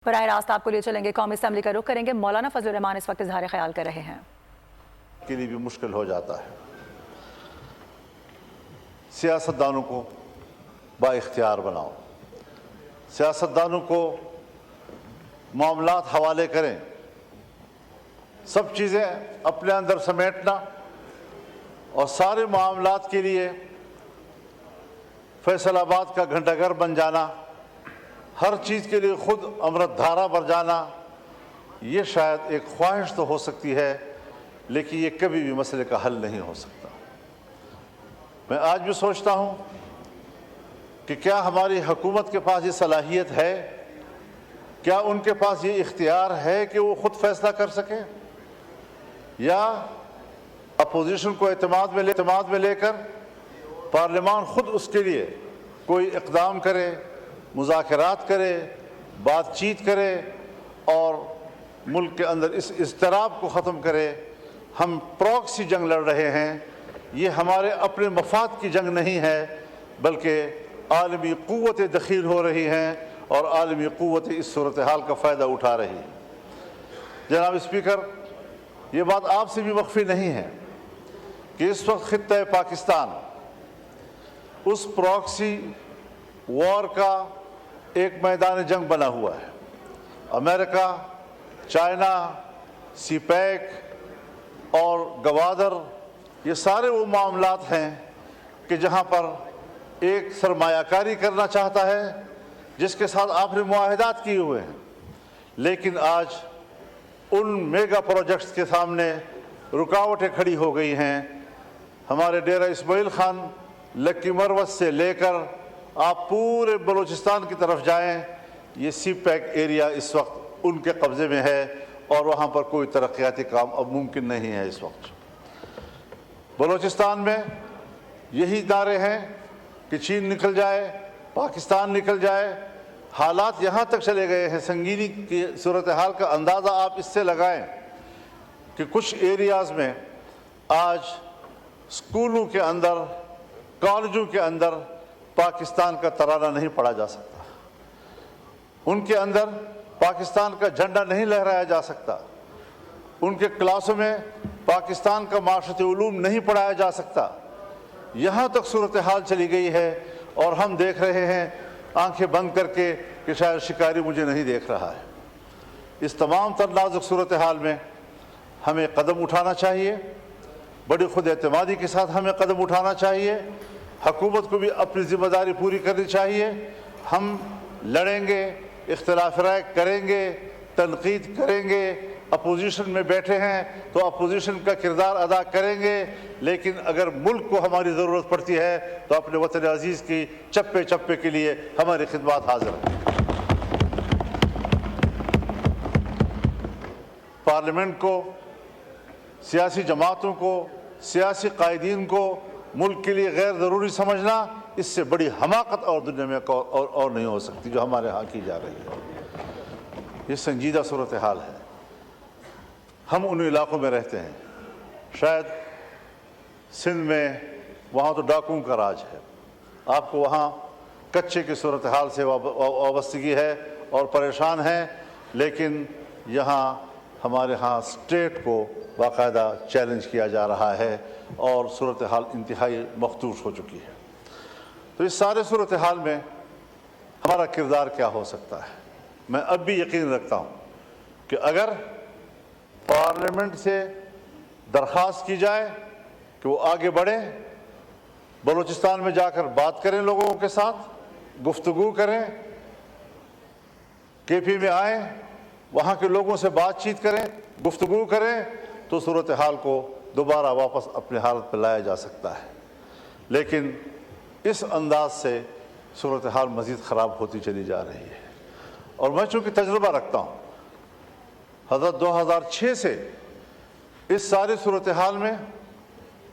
براہ راست آپ کو لے چلیں گے، قومی اسمبلی کا رخ کریں گے۔ مولانا فضل الرحمان اس وقت اظہار خیال کر رہے ہیں۔ کے لیے بھی مشکل ہو جاتا ہے۔ سیاستدانوں کو با اختیار بناؤ، سیاستدانوں کو معاملات حوالے کریں، سب چیزیں اپنے اندر سمیٹنا اور سارے معاملات کے لیے فیصل آباد کا گھنٹہ گھر بن جانا، ہر چیز کے لیے خود امرت دھارا بن جانا، یہ شاید ایک خواہش تو ہو سکتی ہے لیکن یہ کبھی بھی مسئلے کا حل نہیں ہو سکتا۔ میں آج بھی سوچتا ہوں کہ کیا ہماری حکومت کے پاس یہ صلاحیت ہے، کیا ان کے پاس یہ اختیار ہے کہ وہ خود فیصلہ کر سکیں، یا اپوزیشن کو اعتماد میں لے کر پارلیمان خود اس کے لیے کوئی اقدام کرے، مذاکرات کرے، بات چیت کرے اور ملک کے اندر اس اضطراب کو ختم کرے۔ ہم پراکسی جنگ لڑ رہے ہیں، یہ ہمارے اپنے مفاد کی جنگ نہیں ہے بلکہ عالمی قوتیں دخیل ہو رہی ہیں اور عالمی قوتیں اس صورتحال کا فائدہ اٹھا رہی ہیں۔ جناب اسپیکر، یہ بات آپ سے بھی مخفی نہیں ہے کہ اس وقت خطہ پاکستان اس پراکسی وار کا ایک میدان جنگ بنا ہوا ہے۔ امریکہ، چائنا، سی پیک اور گوادر، یہ سارے وہ معاملات ہیں کہ جہاں پر ایک سرمایہ کاری کرنا چاہتا ہے جس کے ساتھ آپ نے معاہدات کیے ہوئے ہیں، لیکن آج ان میگا پروجیکٹس کے سامنے رکاوٹیں کھڑی ہو گئی ہیں۔ ہمارے ڈیرہ اسماعیل خان لکی مروت سے لے کر آپ پورے بلوچستان کی طرف جائیں، یہ سی پیک ایریا اس وقت ان کے قبضے میں ہے اور وہاں پر کوئی ترقیاتی کام اب ممکن نہیں ہے۔ اس وقت بلوچستان میں یہی نعرے ہیں کہ چین نکل جائے، پاکستان نکل جائے۔ حالات یہاں تک چلے گئے ہیں، سنگینی کی صورتحال کا اندازہ آپ اس سے لگائیں کہ کچھ ایریاز میں آج اسکولوں کے اندر، کالجوں کے اندر پاکستان کا ترانہ نہیں پڑھا جا سکتا، ان کے اندر پاکستان کا جھنڈا نہیں لہرایا جا سکتا، ان کے کلاسوں میں پاکستان کا معاشرتی علوم نہیں پڑھایا جا سکتا۔ یہاں تک صورتحال چلی گئی ہے اور ہم دیکھ رہے ہیں آنکھیں بند کر کے کہ شاید شکاری مجھے نہیں دیکھ رہا ہے۔ اس تمام تر نازک صورتحال میں ہمیں قدم اٹھانا چاہیے، بڑی خود اعتمادی کے ساتھ ہمیں قدم اٹھانا چاہیے۔ حکومت کو بھی اپنی ذمہ داری پوری کرنی چاہیے۔ ہم لڑیں گے، اختلاف رائے کریں گے، تنقید کریں گے، اپوزیشن میں بیٹھے ہیں تو اپوزیشن کا کردار ادا کریں گے، لیکن اگر ملک کو ہماری ضرورت پڑتی ہے تو اپنے وطن عزیز کی چپے چپے کے لیے ہماری خدمات حاضر ہیں۔ پارلیمنٹ کو، سیاسی جماعتوں کو، سیاسی قائدین کو ملک کے لیے غیر ضروری سمجھنا، اس سے بڑی حماقت اور دنیا میں اور نہیں ہو سکتی جو ہمارے ہاں کی جا رہی ہے۔ یہ سنجیدہ صورتحال ہے۔ ہم ان علاقوں میں رہتے ہیں، شاید سندھ میں وہاں تو ڈاکوؤں کا راج ہے، آپ کو وہاں کچے کی صورتحال سے وابستگی ہے اور پریشان ہیں، لیکن یہاں ہمارے ہاں اسٹیٹ کو باقاعدہ چیلنج کیا جا رہا ہے اور صورتحال انتہائی مخدوش ہو چکی ہے۔ تو اس سارے صورتحال میں ہمارا کردار کیا ہو سکتا ہے؟ میں اب بھی یقین رکھتا ہوں کہ اگر پارلیمنٹ سے درخواست کی جائے کہ وہ آگے بڑھیں، بلوچستان میں جا کر بات کریں، لوگوں کے ساتھ گفتگو کریں، کے پی میں آئیں، وہاں کے لوگوں سے بات چیت کریں، گفتگو کریں، تو صورتحال کو دوبارہ واپس اپنے حالت پہ لایا جا سکتا ہے۔ لیکن اس انداز سے صورتحال مزید خراب ہوتی چلی جا رہی ہے، اور میں چونکہ تجربہ رکھتا ہوں، حضرت 2006 سے اس ساری صورتحال میں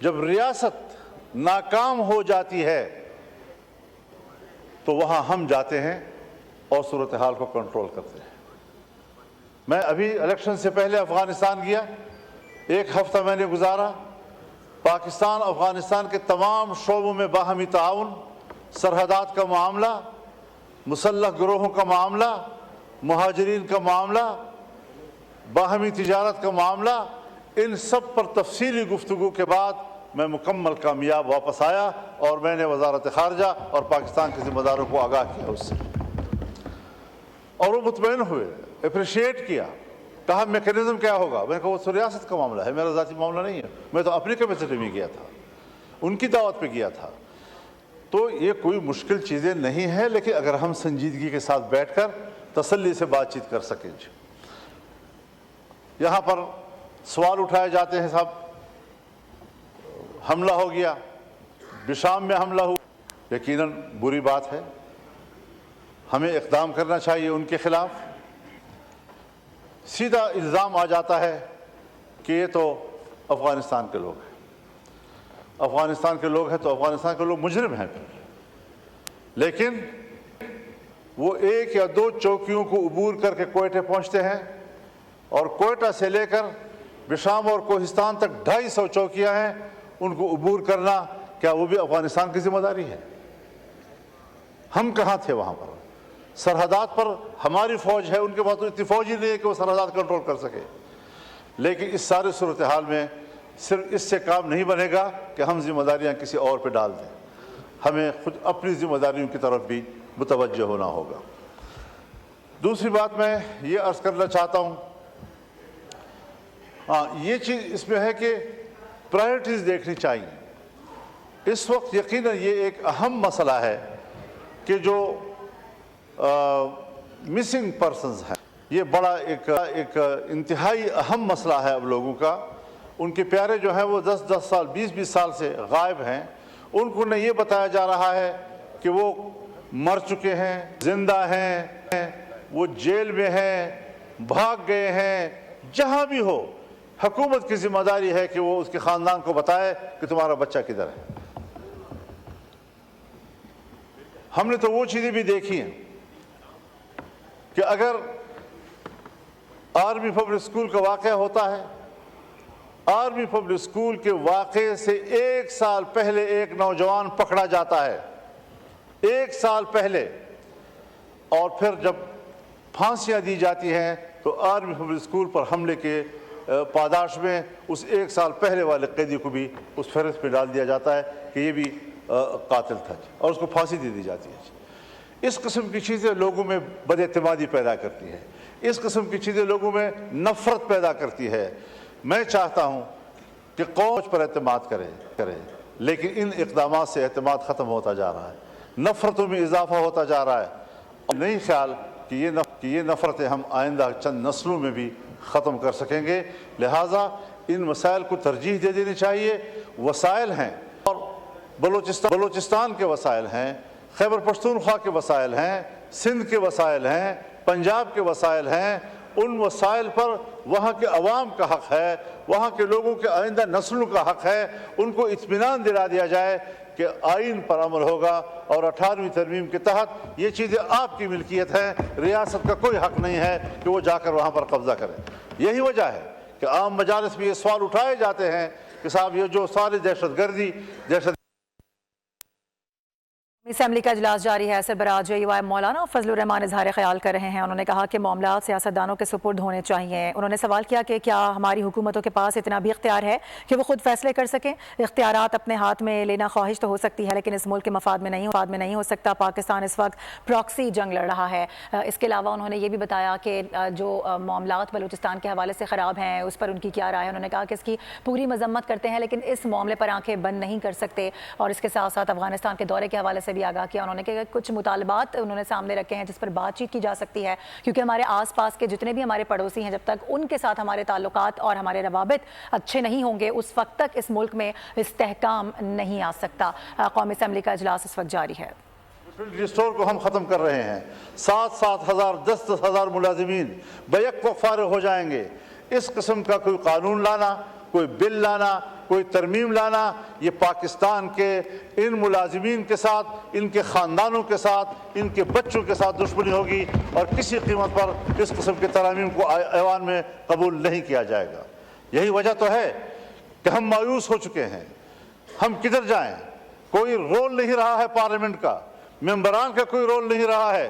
جب ریاست ناکام ہو جاتی ہے تو وہاں ہم جاتے ہیں اور صورتحال کو کنٹرول کرتے ہیں۔ میں ابھی الیکشن سے پہلے افغانستان گیا، 1 ہفتہ میں نے گزارا۔ پاکستان افغانستان کے تمام شعبوں میں باہمی تعاون، سرحدات کا معاملہ، مسلح گروہوں کا معاملہ مہاجرین کا معاملہ، باہمی تجارت کا معاملہ، ان سب پر تفصیلی گفتگو کے بعد میں مکمل کامیاب واپس آیا اور میں نے وزارت خارجہ اور پاکستان کے ذمہ داروں کو آگاہ کیا اس سے، اور وہ مطمئن ہوئے، اپریشیٹ کیا، کہا میکینزم کیا ہوگا؟ میں نے کہا وہ تو ریاست کا معاملہ ہے، میرا ذاتی معاملہ نہیں ہے، میں تو اپنی کیپیسٹی میں گیا تھا، ان کی دعوت پہ گیا تھا۔ تو یہ کوئی مشکل چیزیں نہیں ہیں، لیکن اگر ہم سنجیدگی کے ساتھ بیٹھ کر تسلی سے بات چیت کر سکیں۔ یہاں پر سوال اٹھائے جاتے ہیں، صاحب حملہ ہو گیا، بشام میں حملہ ہوا، یقیناً بری بات ہے، ہمیں اقدام کرنا چاہیے ان کے خلاف۔ سیدھا الزام آ جاتا ہے کہ یہ تو افغانستان کے لوگ ہیں، افغانستان کے لوگ ہیں تو افغانستان کے لوگ مجرم ہیں پھر، لیکن وہ 1 یا 2 چوکیوں کو عبور کر کے کوئٹہ پہنچتے ہیں، اور کوئٹہ سے لے کر بشام اور کوہستان تک 250 چوکیاں ہیں، ان کو عبور کرنا کیا وہ بھی افغانستان کی ذمہ داری ہے؟ ہم کہاں تھے وہاں پر؟ سرحدات پر ہماری فوج ہے، ان کے پاس تو اتنی فوج ہی نہیں ہے کہ وہ سرحدات کنٹرول کر سکے۔ لیکن اس سارے صورتحال میں صرف اس سے کام نہیں بنے گا کہ ہم ذمہ داریاں کسی اور پہ ڈال دیں، ہمیں خود اپنی ذمہ داریوں کی طرف بھی متوجہ ہونا ہوگا۔ دوسری بات میں یہ عرض کرنا چاہتا ہوں، یہ چیز اس میں ہے کہ پرائرٹیز دیکھنی چاہیے۔ اس وقت یقیناً یہ ایک اہم مسئلہ ہے کہ جو مسنگ پرسنز ہیں، یہ بڑا ایک انتہائی اہم مسئلہ ہے اب لوگوں کا۔ ان کے پیارے جو ہیں وہ 10 سال 20 سال سے غائب ہیں، ان کو نہ یہ بتایا جا رہا ہے کہ وہ مر چکے ہیں، زندہ ہیں، وہ جیل میں ہیں، بھاگ گئے ہیں، جہاں بھی ہو حکومت کی ذمہ داری ہے کہ وہ اس کے خاندان کو بتائے کہ تمہارا بچہ کدھر ہے۔ ہم نے تو وہ چیزیں بھی دیکھی ہیں کہ اگر آرمی پبلک اسکول کا واقعہ ہوتا ہے، آرمی پبلک اسکول کے واقعے سے 1 سال پہلے ایک نوجوان پکڑا جاتا ہے، 1 سال پہلے، اور پھر جب پھانسیاں دی جاتی ہیں تو آرمی پبلک اسکول پر حملے کے پاداش میں اس 1 سال پہلے والے قیدی کو بھی اس فہرست پہ ڈال دیا جاتا ہے کہ یہ بھی قاتل تھا، اور اس کو پھانسی دے دی جاتی ہے۔ اس قسم کی چیزیں لوگوں میں بد اعتمادی پیدا کرتی ہے، اس قسم کی چیزیں لوگوں میں نفرت پیدا کرتی ہے۔ میں چاہتا ہوں کہ قوم پر اعتماد کرے، لیکن ان اقدامات سے اعتماد ختم ہوتا جا رہا ہے، نفرتوں میں اضافہ ہوتا جا رہا ہے، اور نہیں خیال کہ یہ نفرتیں ہم آئندہ چند نسلوں میں بھی ختم کر سکیں گے۔ لہٰذا ان مسائل کو ترجیح دے دینی چاہیے۔ وسائل ہیں، اور بلوچستان کے وسائل ہیں، خیبر پختونخوا کے وسائل ہیں، سندھ کے وسائل ہیں، پنجاب کے وسائل ہیں، ان وسائل پر وہاں کے عوام کا حق ہے، وہاں کے لوگوں کے آئندہ نسلوں کا حق ہے، ان کو اطمینان دلا دیا جائے کہ آئین پر عمل ہوگا، اور 18ویں ترمیم کے تحت یہ چیزیں آپ کی ملکیت ہیں، ریاست کا کوئی حق نہیں ہے کہ وہ جا کر وہاں پر قبضہ کرے۔ یہی وجہ ہے کہ عام مجالس میں یہ سوال اٹھائے جاتے ہیں کہ صاحب یہ جو ساری دہشت گردی اسمبلی کا اجلاس جاری ہے۔ سربراہ JUI مولانا فضل الرحمان اظہار خیال کر رہے ہیں۔ انہوں نے کہا کہ معاملات سیاستدانوں کے سپرد ہونے چاہیے۔ انہوں نے سوال کیا کہ کیا ہماری حکومتوں کے پاس اتنا بھی اختیار ہے کہ وہ خود فیصلے کر سکیں؟ اختیارات اپنے ہاتھ میں لینا خواہش تو ہو سکتی ہے، لیکن اس ملک کے مفاد میں نہیں ہو سکتا۔ پاکستان اس وقت پراکسی جنگ لڑ رہا ہے۔ اس کے علاوہ انہوں نے یہ بھی بتایا کہ جو معاملات بلوچستان کے حوالے سے خراب ہیں اس پر ان کی کیا رائے ہے۔ انہوں نے کہا کہ اس کی پوری مذمت کرتے ہیں، لیکن اس معاملے پر آنکھیں بند نہیں کر سکتے، اور اس کے ساتھ ساتھ افغانستان کے دورے کے حوالے سے بھی آگاہ کیا۔ انہوں نے کہا کچھ مطالبات انہوں نے سامنے رکھے ہیں جس پر بات چیت کی جا سکتی ہے، کیونکہ ہمارے آس پاس کے جتنے بھی ہمارے پڑوسی ہیں، جب تک ان کے ساتھ ہمارے تعلقات اور ہمارے روابط اچھے نہیں ہوں گے اس وقت تک اس ملک میں استحکام نہیں آ سکتا۔ قومی اسمبلی کا اجلاس اس وقت جاری ہے۔ ریسٹور کو ہم ختم کر رہے ہیں، 7-7 ہزار 10-10 ہزار ملازمین بیک وقت فارغ ہو جائیں گے۔ اس قسم کا کوئی قانون لانا، کوئی بل لانا، کوئی ترمیم لانا، یہ پاکستان کے ان ملازمین کے ساتھ، ان کے خاندانوں کے ساتھ، ان کے بچوں کے ساتھ دشمنی ہوگی، اور کسی قیمت پر اس قسم کے ترامیم کو ایوان میں قبول نہیں کیا جائے گا۔ یہی وجہ تو ہے کہ ہم مایوس ہو چکے ہیں۔ ہم کدھر جائیں؟ کوئی رول نہیں رہا ہے پارلیمنٹ کا، ممبران کا کوئی رول نہیں رہا ہے۔